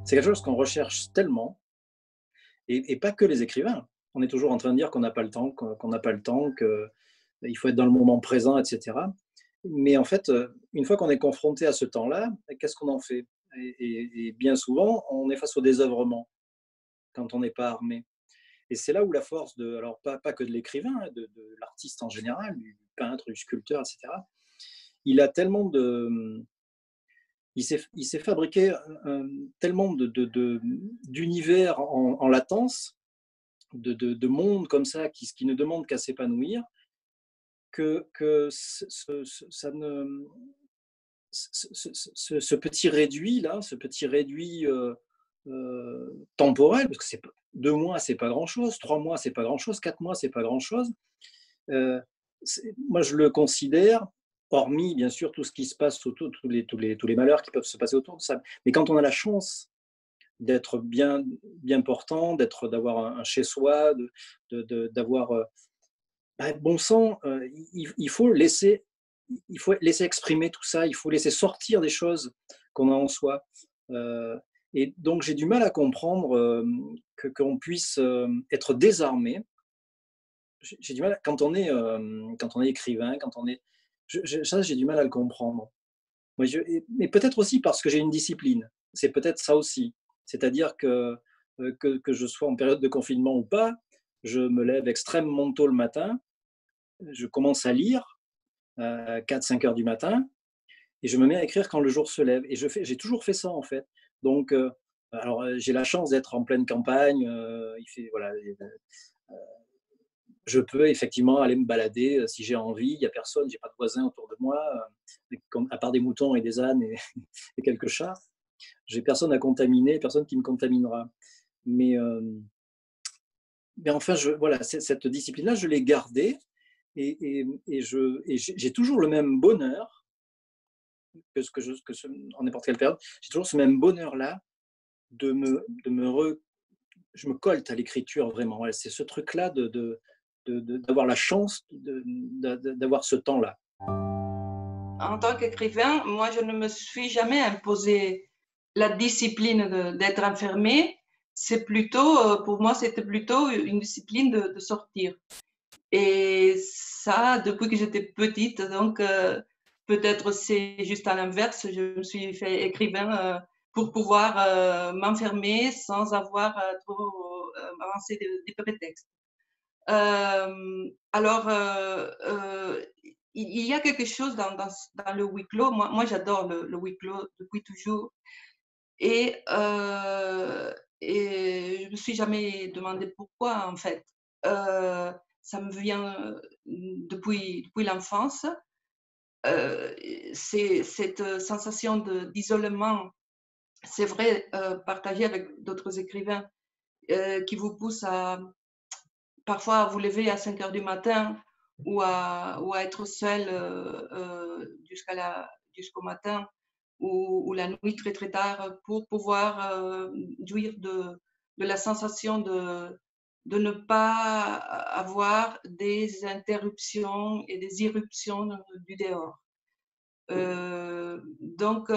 C'est quelque chose qu'on recherche tellement, et pas que les écrivains. On est toujours en train de dire qu'on n'a pas le temps, qu'on n'a pas le temps, qu'il faut être dans le moment présent, et cetera. Mais en fait, une fois qu'on est confronté à ce temps-là, qu'est-ce qu'on en fait? Et bien souvent, on est face au désœuvrement quand on n'est pas armé. Et c'est là où la force de, alors pas que de l'écrivain, hein, de l'artiste en général, du peintre, du sculpteur, et cetera. Il a tellement de, il s'est fabriqué tellement d'univers en latence, de mondes comme ça qui ne demandent qu'à s'épanouir, que ça ne, ce petit réduit là, ce petit réduit temporel, parce que 2 mois, c'est pas grand-chose, 3 mois, c'est pas grand-chose, 4 mois, c'est pas grand-chose. Euh, Moi, je le considère, hormis bien sûr tout ce qui se passe autour, tous les malheurs qui peuvent se passer autour de ça. Mais quand on a la chance d'être bien portant, d'avoir un chez soi, d'avoir bon sang, il faut laisser exprimer tout ça, il faut laisser sortir des choses qu'on a en soi. Euh, et donc j'ai du mal à comprendre qu'on puisse être désarmé. J'ai du mal quand on est écrivain, quand on est, ça j'ai du mal à le comprendre. Mais peut-être aussi parce que j'ai une discipline. C'est peut-être ça aussi. C'est-à-dire que je sois en période de confinement ou pas, je me lève extrêmement tôt le matin, je commence à lire à 4-5 heures du matin, et je me mets à écrire quand le jour se lève. Et j'ai toujours fait ça en fait. Donc, alors j'ai la chance d'être en pleine campagne. Il fait voilà, je peux effectivement aller me balader si j'ai envie. Il n'y a personne, j'ai pas de voisins autour de moi, à part des moutons et des ânes et, et quelques chats. J'ai personne à contaminer, personne qui me contaminera. Mais, euh, mais enfin, voilà, cette discipline-là, je l'ai gardée, et j'ai toujours le même bonheur en n'importe quelle période. J'ai toujours ce même bonheur-là de me je me colle à l'écriture vraiment. Voilà, c'est ce truc-là d'avoir la chance d'avoir ce temps-là. En tant qu'écrivain, moi, je ne me suis jamais imposé la discipline d'être enfermée. C'est plutôt, pour moi, c'était plutôt une discipline de sortir. Et ça, depuis que j'étais petite, donc peut-être c'est juste à l'inverse, je me suis fait écrivain pour pouvoir m'enfermer sans avoir trop avancé des prétextes. Alors, il y a quelque chose dans le huis clos. Moi j'adore le huis clos depuis toujours. Et, euh, et je me suis jamais demandé pourquoi, en fait. Euh, Ça me vient depuis l'enfance. Euh, c'est cette sensation d'isolement, c'est vrai, partagée avec d'autres écrivains, qui vous pousse à parfois à vous lever à 5 heures du matin ou à être seul jusqu'au matin ou la nuit très très tard pour pouvoir jouir de la sensation de ne pas avoir des interruptions et des irruptions du dehors. Donc,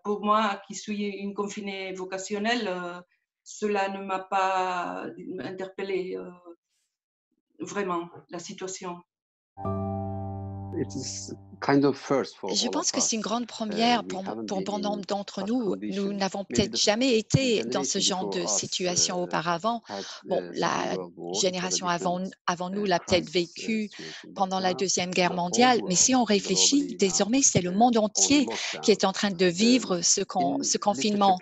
pour moi, qui suis une confinée vocationnelle, cela ne m'a pas interpellée vraiment, la situation. Je pense que c'est une grande première pour bon nombre d'entre nous. Nous n'avons peut-être jamais été dans ce genre de situation auparavant. Bon, la génération avant nous l'a peut-être vécu pendant la Deuxième Guerre mondiale, mais si on réfléchit, désormais, c'est le monde entier qui est en train de vivre ce confinement.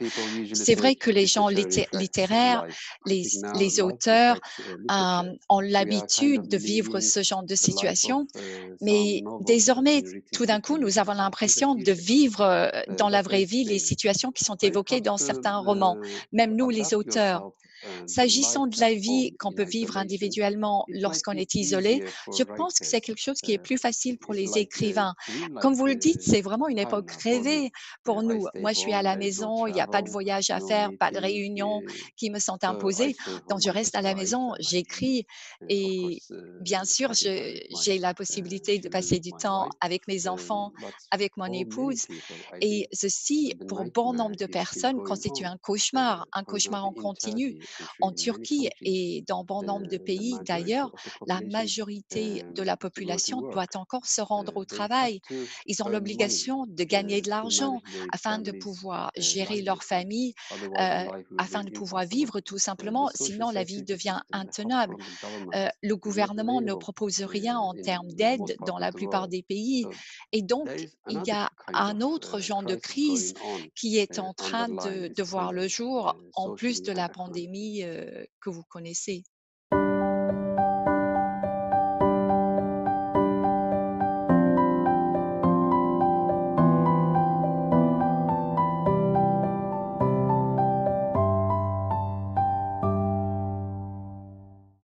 C'est vrai que les gens littéraires, les auteurs, ont l'habitude de vivre ce genre de situation, mais désormais, tout d'un coup, nous avons l'impression de vivre dans la vraie vie les situations qui sont évoquées dans certains romans, même nous, les auteurs. S'agissant de la vie qu'on peut vivre individuellement lorsqu'on est isolé, je pense que c'est quelque chose qui est plus facile pour les écrivains. Comme vous le dites, c'est vraiment une époque rêvée pour nous. Moi, je suis à la maison, il n'y a pas de voyage à faire, pas de réunions qui me sont imposées. Donc, je reste à la maison, j'écris et bien sûr, j'ai la possibilité de passer du temps avec mes enfants, avec mon épouse. Et ceci, pour bon nombre de personnes, constitue un cauchemar en continu. En Turquie et dans bon nombre de pays d'ailleurs, la majorité de la population doit encore se rendre au travail. Ils ont l'obligation de gagner de l'argent afin de pouvoir gérer leur famille, euh, afin de pouvoir vivre tout simplement, sinon la vie devient intenable. Le gouvernement ne propose rien en termes d'aide dans la plupart des pays. Et donc, il y a un autre genre de crise qui est en train de voir le jour, en plus de la pandémie que vous connaissez.